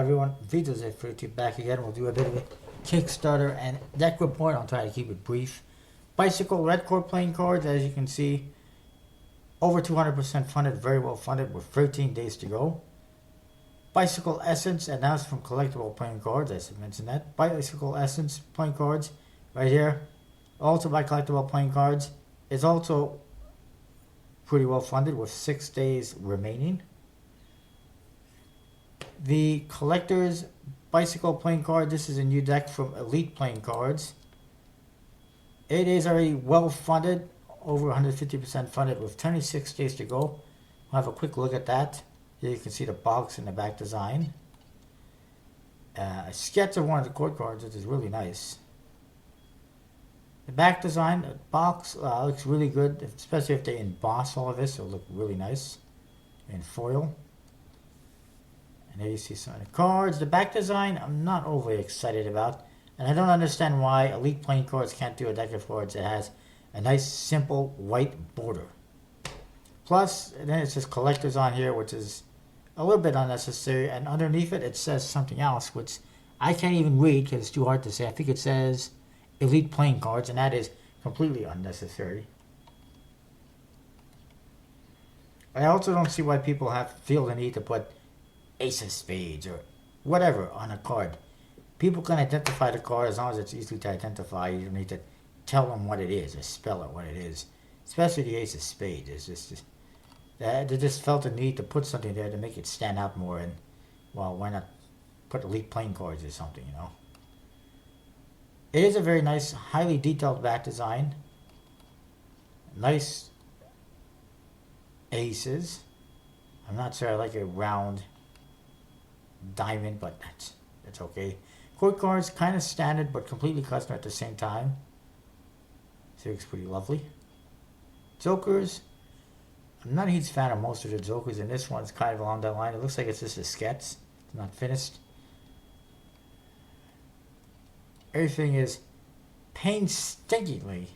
everyone, Vito's it for you back again. We'll do a bit of a Kickstarter and deck report. I'll try to keep it brief. Bicycle Red Core playing cards, as you can see, over 200% funded, very well funded with 13 days to go. Bicycle Essence, and that's from collectible playing cards, I should mention that. Bicycle Essence playing cards, right here. Also by collectible playing cards. It's also pretty well funded with 6 days remaining. The Collector's Bicycle playing card, this is a new deck from Elite Playing Cards. It is already well funded, over 150% funded with 26 days to go. We'll have a quick look at that. Here you can see the box and the back design. A sketch of one of the court cards, which is really nice. The back design, the box looks really good, especially if they emboss all of this. It'll look really nice in foil. And here you see some of the cards. The back design, I'm not overly excited about. And I don't understand why Elite Playing Cards can't do a deck of cards that has a nice, simple, white border. Plus, then it says Collectors on here, which is a little bit unnecessary. And underneath it, it says something else, which I can't even read because it's too hard to say. I think it says Elite Playing Cards, and that is completely unnecessary. I also don't see why people feel the need to put Ace of Spades or whatever on a card. People can identify the card as long as it's easy to identify. You don't need to tell them what it is or spell it what it is. Especially the Ace of Spades. It's just they just felt the need to put something there to make it stand out more. And, well, why not put Elite Playing Cards or something, you know? It is a very nice, highly detailed back design. Nice aces. I'm not sure I like a round diamond, but that's okay. Court cards, kind of standard, but completely custom at the same time. So it looks pretty lovely. Jokers. I'm not a huge fan of most of the Jokers, and this one's kind of along that line. It looks like it's just a sketch. It's not finished. Everything is painstakingly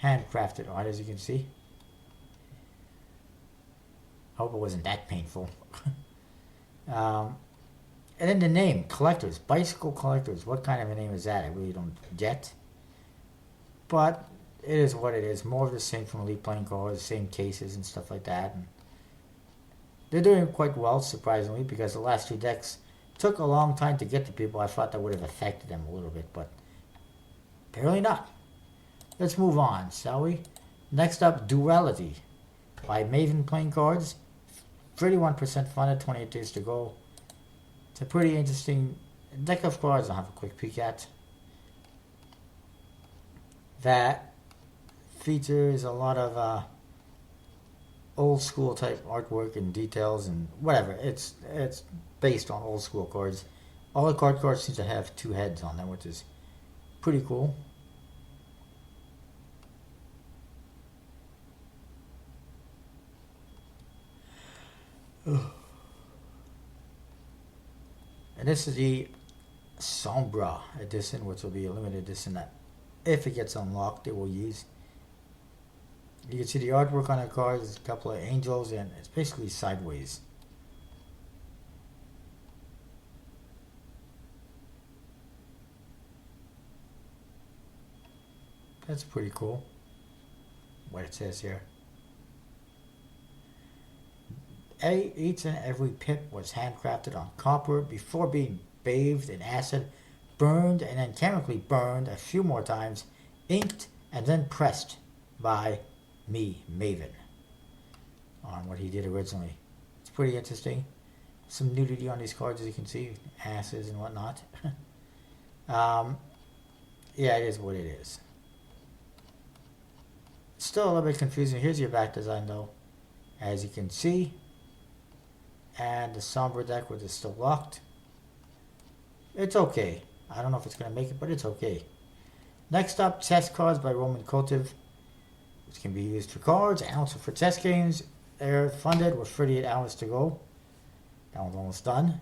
handcrafted art, as you can see. I hope it wasn't that painful. And then the name, Collectors, Bicycle Collectors. What kind of a name is that? I really don't get. But it is what it is. More of the same from Elite Playing Cards, same cases and stuff like that. And they're doing quite well, surprisingly, because the last two decks took a long time to get to people. I thought that would have affected them a little bit, but apparently not. Let's move on, shall we? Next up, Duality by Maven Playing Cards. 31% funded, 28 days to go. It's a pretty interesting deck of cards I'll have a quick peek at. That features a lot of old school type artwork and details and whatever. It's based on old school cards. All the cards seem to have two heads on them, which is pretty cool. And this is the Sombra edition, which will be a limited edition that, if it gets unlocked, it will use. You can see the artwork on the cards. There's a couple of angels, and it's basically sideways. That's pretty cool, what it says here. Each and every pip was handcrafted on copper before being bathed in acid, burned and then chemically burned a few more times, inked and then pressed by me, Maven, on what he did originally. It's pretty interesting. Some nudity on these cards, as you can see, asses and whatnot. Yeah, it is what it is. Still a little bit confusing. Here's your back design, though, as you can see. And the Sombra deck, which is still locked. It's okay. I don't know if it's going to make it, but it's okay. Next up, chess cards by Roman Kotiv, which can be used for cards and also for chess games. They're funded with 38 hours to go. That one's almost done.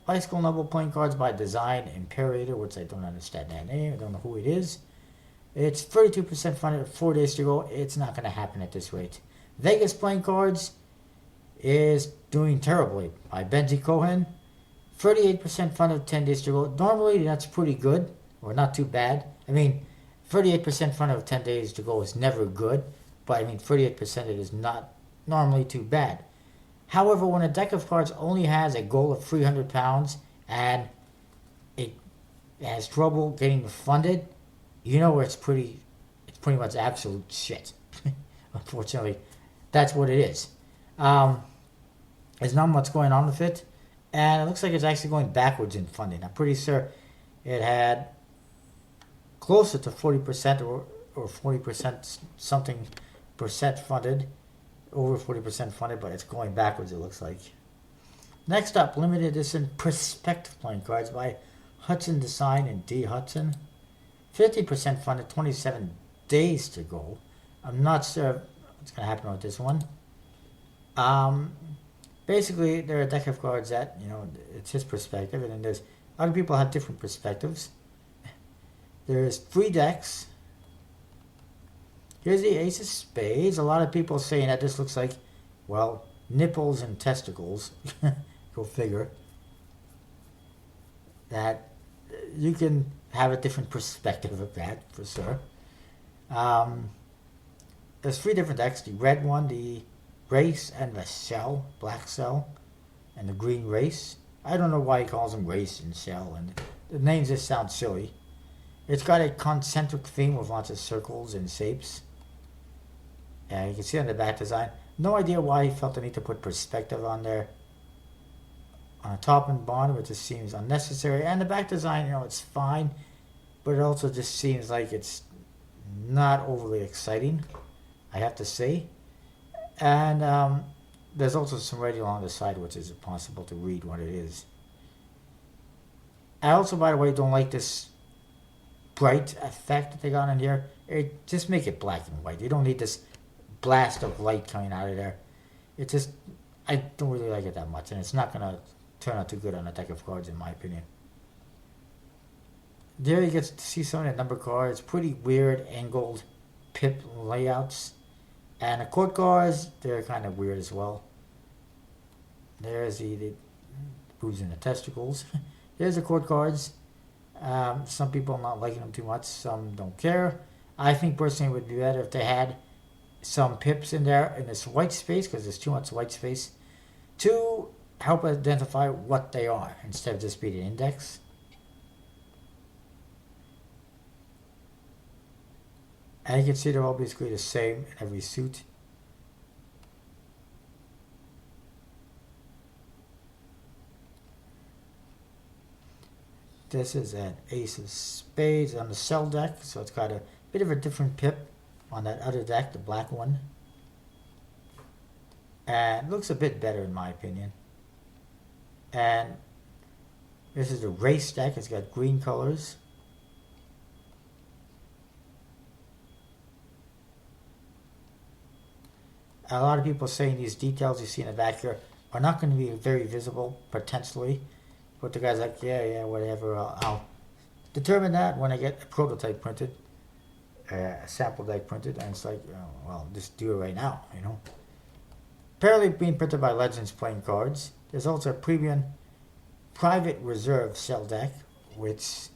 Bicycle Noble playing cards by Design Imperator, which I don't understand that name. I don't know who it is. It's 32% funded with 4 days to go. It's not going to happen at this rate. Vegas playing cards is doing terribly by Benji Cohen. 38% funded, 10 days to go. Normally, that's pretty good, or not too bad. I mean, 38% funded of 10 days to go is never good, but I mean, 38% it is not normally too bad. However, when a deck of cards only has a goal of 300 pounds and it has trouble getting funded, you know it's pretty much absolute shit. Unfortunately, that's what it is. There's not much going on with it, and it looks like it's actually going backwards in funding. I'm pretty sure it had closer to 40% or 40% something percent funded, over 40% funded, but it's going backwards, it looks like. Next up, limited edition perspective playing cards by Hudson Design and D. Hudson. 50% funded, 27 days to go. I'm not sure what's going to happen with this one. Basically, there are a deck of cards that, it's his perspective, and then there's other people have different perspectives. There's 3 decks. Here's the Ace of Spades. A lot of people saying that this looks like, well, nipples and testicles. Go figure. That you can have a different perspective of that, for sure. There's 3 different decks. The red one, the race, and the shell, black shell, and the green race. I don't know why he calls them race and shell, and the names just sound silly. It's got a concentric theme with lots of circles and shapes. And you can see on the back design, no idea why he felt the need to put perspective on there. On the top and bottom, it just seems unnecessary. And the back design, it's fine, but it also just seems like it's not overly exciting, I have to say. And there's also some writing along the side, which is impossible to read what it is. I also, by the way, don't like this bright effect that they got in here. Just make it black and white. You don't need this blast of light coming out of there. I don't really like it that much, and it's not going to turn out too good on a deck of cards, in my opinion. There you get to see some of the number cards. Pretty weird angled pip layouts. And the court cards, they're kind of weird as well. There's the boobs and the testicles. There's the court cards. Some people not liking them too much. Some don't care. I think personally it would be better if they had some pips in there in this white space, because there's too much white space, to help identify what they are instead of just being an index. And you can see they're all basically the same in every suit. This is an Ace of Spades on the cell deck, so it's got a bit of a different pip on that other deck, the black one. And it looks a bit better in my opinion. And this is the race deck, it's got green colors. A lot of people saying these details you see in the back here are not going to be very visible, potentially. But the guy's like, yeah, whatever. I'll determine that when I get a prototype printed, a sample deck printed. And it's like, well, just do it right now, Apparently being printed by Legends Playing Cards. There's also a premium private reserve cell deck, which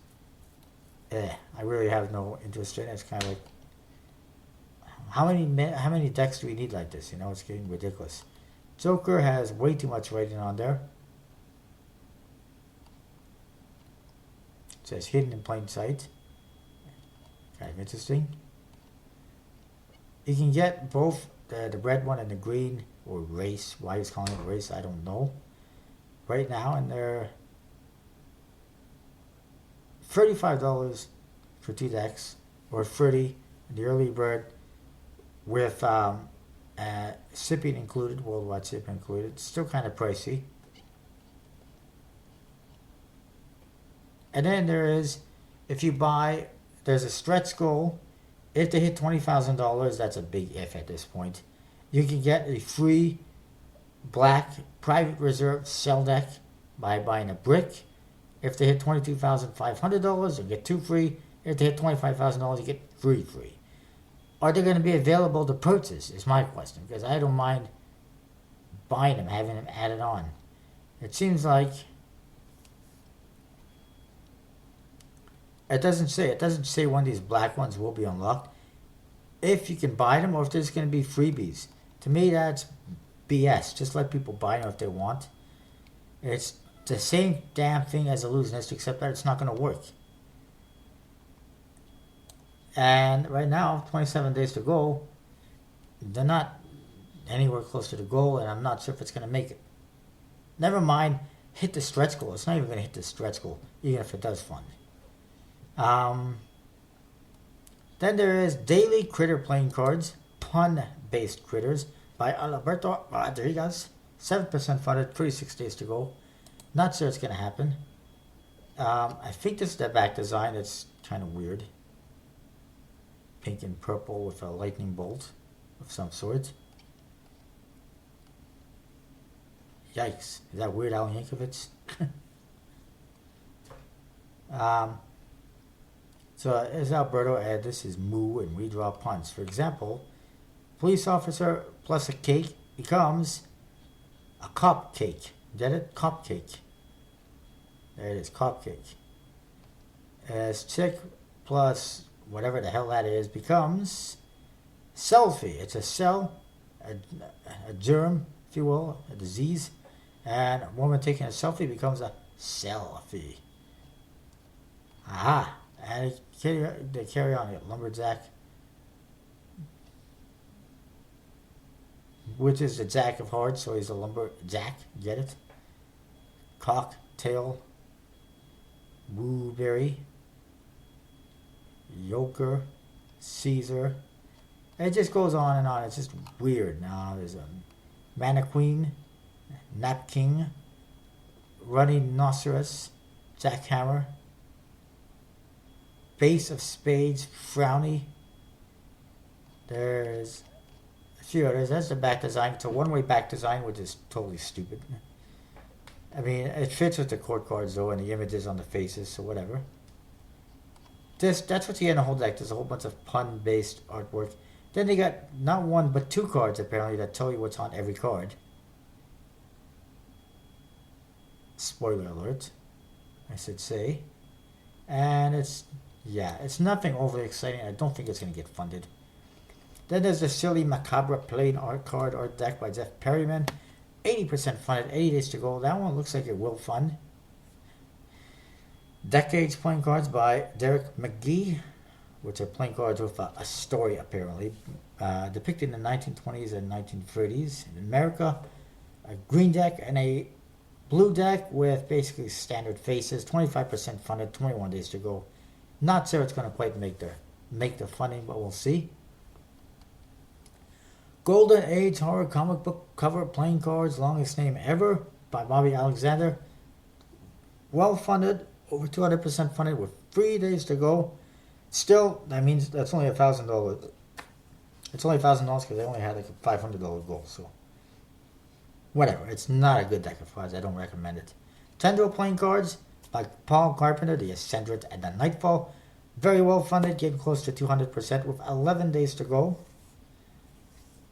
I really have no interest in. It's kind of like, how many decks do we need like this? It's getting ridiculous. Joker has way too much writing on there. It says hidden in plain sight. Kind of interesting. You can get both the red one and the green, or race. Why he's calling it race, I don't know. Right now, and they're $35 for 2 decks, or $30 in the early bird, with shipping included, worldwide shipping included. It's still kind of pricey. And then there is, if you buy, there's a stretch goal. If they hit $20,000, that's a big if at this point. You can get a free black private reserve cell deck by buying a brick. If they hit $22,500, you get 2 free. If they hit $25,000, you get 3 free. Are they going to be available to purchase, is my question, because I don't mind buying them, having them added on. It seems like It doesn't say. It doesn't say when these black ones will be unlocked. If you can buy them or if there's going to be freebies. To me, that's BS. Just let people buy them if they want. It's the same damn thing as Illusionist, except that it's not going to work. And right now, 27 days to go, they're not anywhere close to the goal, and I'm not sure if it's going to make it. Never mind, hit the stretch goal. It's not even going to hit the stretch goal, even if it does fund. Then there is Daily Critter Playing Cards, Pun-Based Critters by Alberto Rodriguez. 7% funded, 36 days to go. Not sure it's going to happen. I think this is the back design. It's kind of weird. Pink and purple with a lightning bolt of some sort. Yikes. Is that Weird Al Yankovic's? So as Alberto add, this is moo and redraw puns. For example, police officer plus a cake becomes a cupcake. Get it? Cupcake. There it is, cupcake. As chick plus whatever the hell that is becomes selfie. It's a cell, a germ, if you will, a disease. And a woman taking a selfie becomes a selfie. Aha. And they carry on it. Lumberjack, which is the jack of hearts, so he's a lumberjack. Get it? Cocktail, Wooberry, Yoker, Caesar. It just goes on and on. It's just weird. Now there's a Mannequin, Napkin, Running Rhinoceros, Jackhammer, Base of Spades, Frowny. There's a few others. That's the back design. It's a one-way back design, which is totally stupid. I mean, it fits with the court cards, though, and the images on the faces, so whatever. That's what you get in the whole deck. There's a whole bunch of pun-based artwork. Then they got not one, but two cards, apparently, that tell you what's on every card. Spoiler alert, I should say. And it's nothing overly exciting. I don't think it's going to get funded. Then there's the Silly Macabra Plain Art Card Art Deck by Jeff Perryman. 80% funded, 80 days to go. That one looks like it will fund. Decades Playing Cards by Derek McGee, which are playing cards with a story, apparently, depicted in the 1920s and 1930s in America. A green deck and a blue deck with basically standard faces. 25% funded, 21 days to go. Not sure it's going to quite make the funding, but we'll see. Golden Age Horror Comic Book Cover Playing Cards, longest name ever, by Bobby Alexander. Well funded, over 200% funded with 3 days to go. Still, that means that's only $1,000. It's only $1,000 because they only had like a $500 goal, so whatever. It's not a good deck of cards. I don't recommend it. Tendril Playing Cards by Paul Carpenter, the Ascendant and the Nightfall. Very well funded, getting close to 200% with 11 days to go.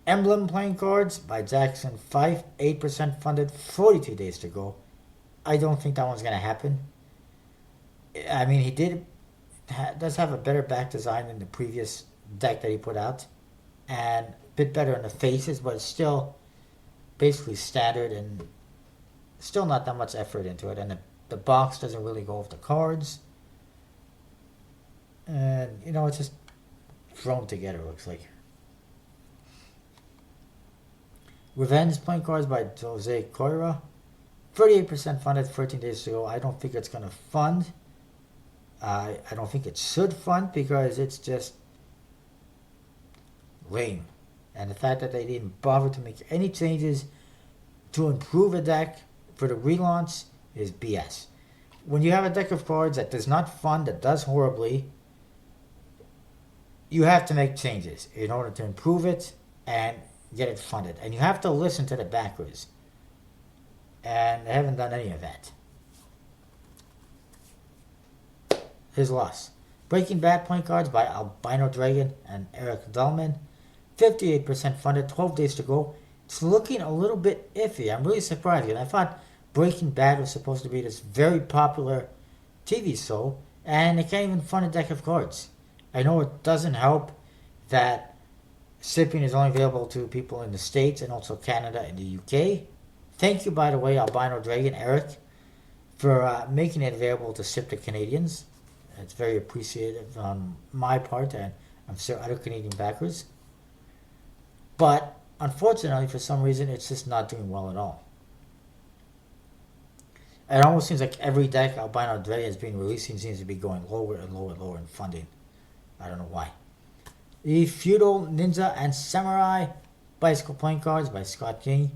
Emblem Playing Cards by Jackson Fife, 8% funded, 42 days to go. I don't think that one's going to happen. I mean, he does have a better back design than the previous deck that he put out, and a bit better in the faces, but it's still basically standard and still not that much effort into it. And the box doesn't really go with the cards, and it's just thrown together, looks like. Revenge Playing Cards by Jose Coira. 38% funded, 13 days to go. I don't think it's going to fund. I don't think it should fund because it's just lame. And the fact that they didn't bother to make any changes to improve a deck for the relaunch is BS. When you have a deck of cards that does not fund, that does horribly, you have to make changes in order to improve it and get it funded. And you have to listen to the backers. And they haven't done any of that. His loss. Breaking Bad Playing Cards by Albino Dragon and Eric Dahlman. 58% funded, 12 days to go. It's looking a little bit iffy. I'm really surprised. And I thought Breaking Bad was supposed to be this very popular TV show. And it can't even fund a deck of cards. I know it doesn't help that shipping is only available to people in the States and also Canada and the UK. Thank you, by the way, Albino Dragon, Eric, for making it available to ship to Canadians. It's very appreciative on my part, and I'm sure other Canadian backers. But unfortunately, for some reason, it's just not doing well at all. It almost seems like every deck Albino Dragon has been releasing seems to be going lower and lower and lower in funding. I don't know why. The Feudal Ninja and Samurai Bicycle Playing Cards by Scott King.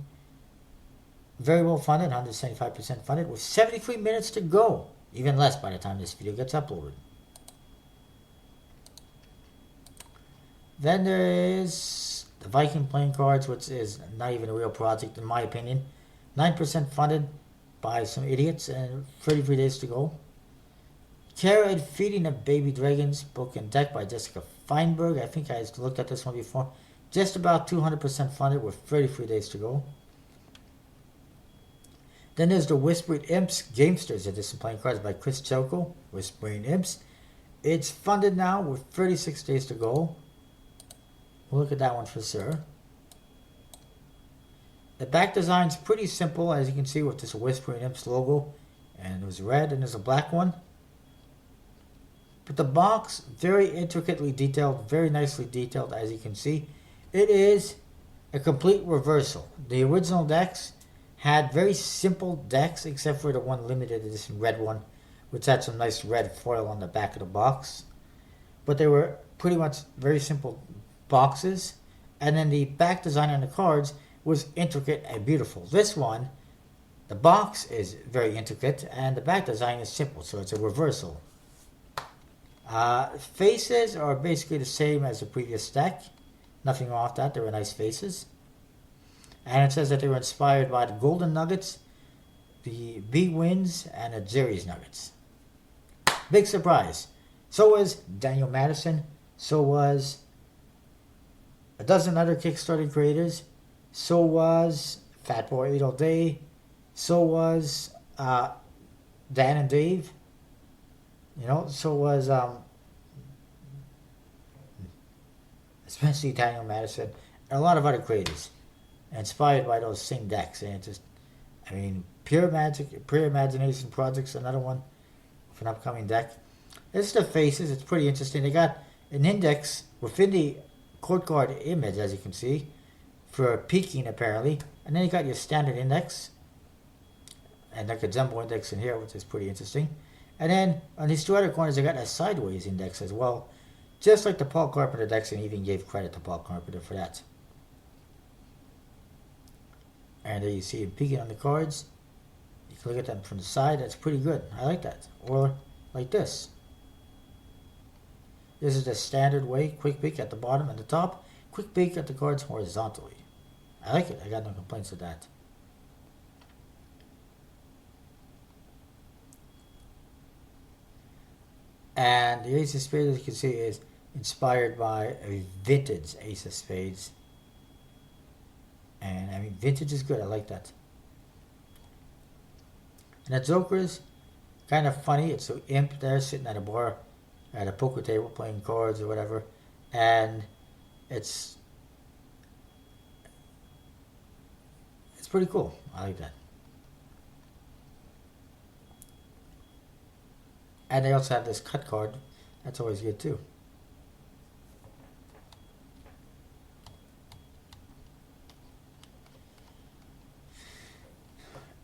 Very well funded, 175% funded, with 73 minutes to go. Even less by the time this video gets uploaded. Then there is the Viking Playing Cards, which is not even a real project in my opinion. 9% funded by some idiots and 33 days to go. Terra and Feeding of Baby Dragons, book and deck by Jessica Feinberg. I think I looked at this one before. Just about 200% funded with 33 days to go. Then there's the Whispering Imps Gamesters Edition Playing Cards by Chris Chelko, Whispering Imps. It's funded now with 36 days to go. We'll look at that one for sure. The back design's pretty simple, as you can see, with this Whispering Imps logo. And there's red and there's a black one. But the box, very intricately detailed, very nicely detailed, as you can see. It is a complete reversal. The original decks had very simple decks, except for the one limited edition red one, which had some nice red foil on the back of the box. But they were pretty much very simple boxes. And then the back design on the cards was intricate and beautiful. This one, the box is very intricate, and the back design is simple, so it's a reversal. Faces are basically the same as the previous deck. Nothing wrong with that. They were nice faces. And it says that they were inspired by the Golden Nuggets, the Bee Wins, and the Jerry's Nuggets. Big surprise. So was Daniel Madison. So was a dozen other Kickstarter creators. So was Fatboy Eat All Day. So was Dan and Dave. You know, so was especially Daniel Madison and a lot of other creators inspired by those same decks. And it's just, I mean, Pure Magic, Pure Imagination Project's another one of an upcoming deck. This is the faces. It's pretty interesting. They got an index within the court card image, as you can see, for peaking apparently. And then you got your standard index and like a jumbo index in here, which is pretty interesting. And then on these two other corners, I got a sideways index as well. Just like the Paul Carpenter decks, and even gave credit to Paul Carpenter for that. And there you see him peeking on the cards. You can look at them from the side. That's pretty good. I like that. Or like this. This is the standard way. Quick peek at the bottom and the top. Quick peek at the cards horizontally. I like it. I got no complaints with that. And the Ace of Spades, as you can see, is inspired by a vintage Ace of Spades. And I mean, vintage is good. I like that. And the Joker's kind of funny. It's an imp there sitting at a bar, at a poker table, playing cards or whatever. And it's pretty cool. I like that. And they also have this cut card. That's always good too.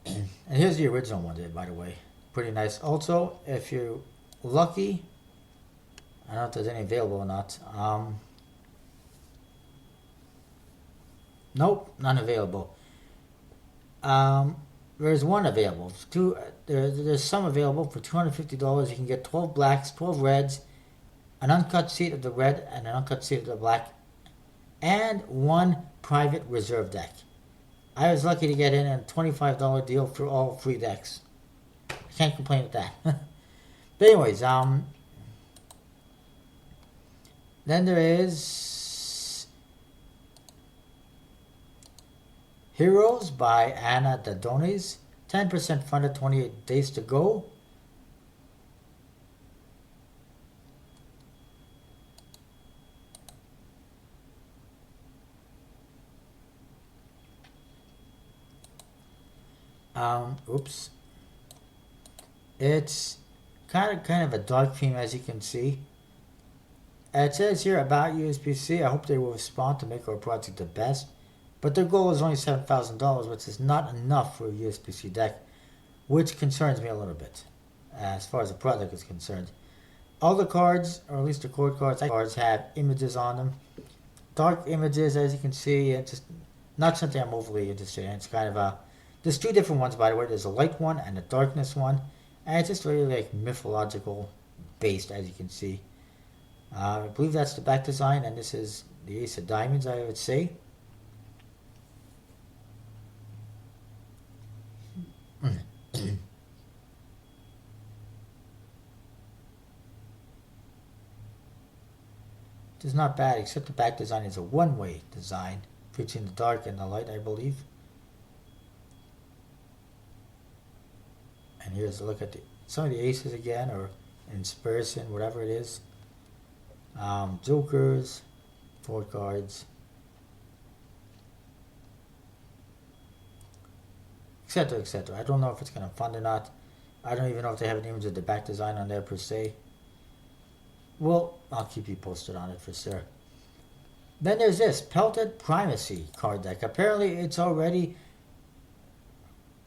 And here's the original one there, by the way. Pretty nice. Also, if you're lucky, I don't know if there's any available or not. Nope, none available. There's one available. There's some available for $250. You can get 12 blacks, 12 reds, an uncut sheet of the red, and an uncut sheet of the black, and one private reserve deck. I was lucky to get in a $25 deal for all 3 decks. I can't complain with that. But anyways, then there is Heroes by Anna Dadones. 10% funded, 28 days to go. Oops. It's kind of a dark theme, as you can see. It says here about USPC. I hope they will respond to make our project the best. But their goal is only $7,000, which is not enough for a USPC deck, which concerns me a little bit, as far as the product is concerned. All the cards, or at least the core cards, have images on them. Dark images, as you can see. It's just not something I'm overly interested in. It's kind of a... There's two different ones, by the way. There's a light one and a darkness one. And it's just really like mythological based, as you can see. I believe that's the back design, and this is the Ace of Diamonds, I would say. It's not bad, except the back design is a one-way design, between the dark and the light, I believe. And here's a look at some of the aces again, or inspiration, whatever it is. Jokers, 4 cards, etc., etc. I don't know if it's going to fund or not. I don't even know if they have an image of the back design on there per se. Well, I'll keep you posted on it for sure. Then there's this Pelted Primacy card deck. Apparently it's already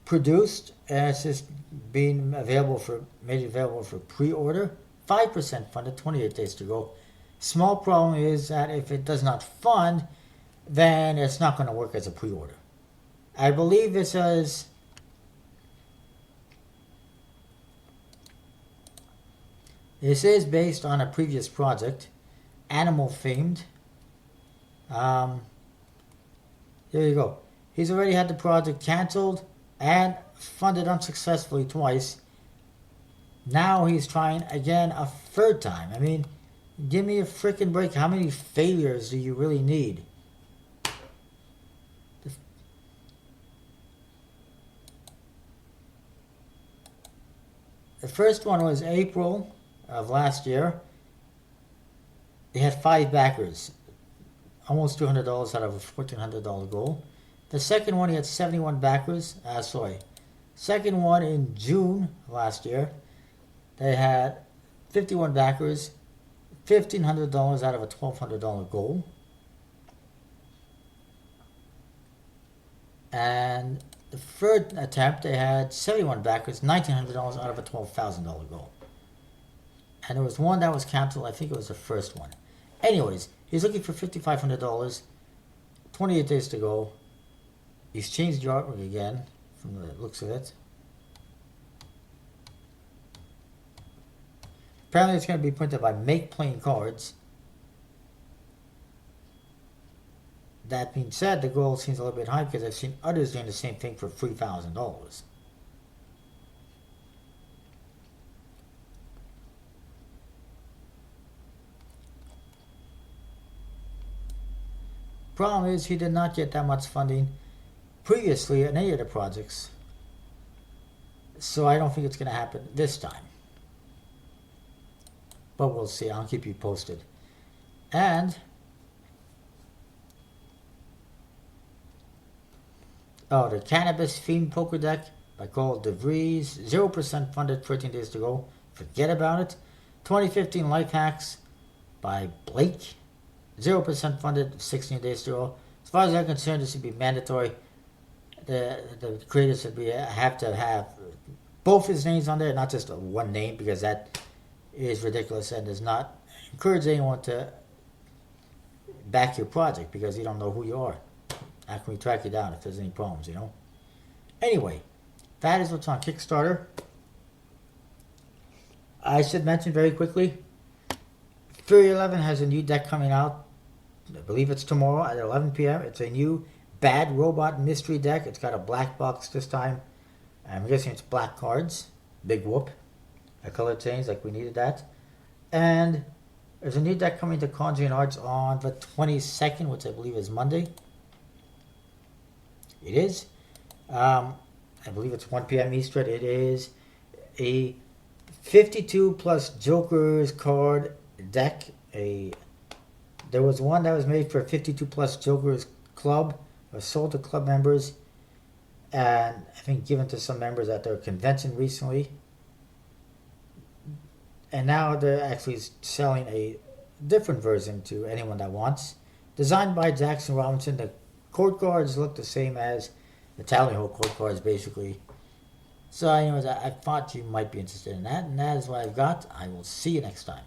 produced, and it's just being made available for pre-order. 5% funded, 28 days to go. Small problem is that if it does not fund, then it's not going to work as a pre-order. I believe this is... This is based on a previous project, animal themed. There you go. He's already had the project cancelled and funded unsuccessfully twice. Now he's trying again a third time. I mean, give me a freaking break. How many failures do you really need? The first one was April of last year. They had 5 backers, almost $200 out of a $1,400 goal. The second one, he had 71 backers. Second one in June last year, they had 51 backers, $1,500 out of a $1,200 goal. And the third attempt, they had 71 backers, $1,900 out of a $12,000 goal. And there was one that was canceled. I think it was the first one. Anyways, he's looking for $5,500, 28 days to go. He's changed the artwork again, from the looks of it. Apparently it's going to be printed by Make Playing Cards. That being said, the goal seems a little bit high because I've seen others doing the same thing for $3,000. Problem is, he did not get that much funding previously in any of the projects. So I don't think it's going to happen this time. But we'll see. I'll keep you posted. And... oh, the Cannabis Fiend Poker Deck by Carl DeVries. 0% funded, 13 days to go. Forget about it. 2015 Life Hacks by Blake. 0% funded, 16 days to go. As far as I'm concerned, this should be mandatory. The creators should have to have both his names on there, not just one name, because that is ridiculous and does not encourage anyone to back your project because you don't know who you are. How can we track you down if there's any problems, you know? Anyway, that is what's on Kickstarter. I should mention very quickly, Fury 11 has a new deck coming out. I believe it's tomorrow at 11 p.m. It's a new Bad Robot Mystery deck. It's got a black box this time. I'm guessing it's black cards. Big whoop. A color change, like we needed that. And there's a new deck coming to Conjuring Arts on the 22nd, which I believe is Monday. It is. I believe it's 1 p.m. Eastern. It is a 52 plus Jokers card deck. There was one that was made for 52 plus Jokers Club, or sold to club members. and I think given to some members at their convention recently. And now they're actually selling a different version to anyone that wants. Designed by Jackson Robinson, the court cards look the same as the Tally Ho court cards, basically. So, anyways, I thought you might be interested in that, and that is what I've got. I will see you next time.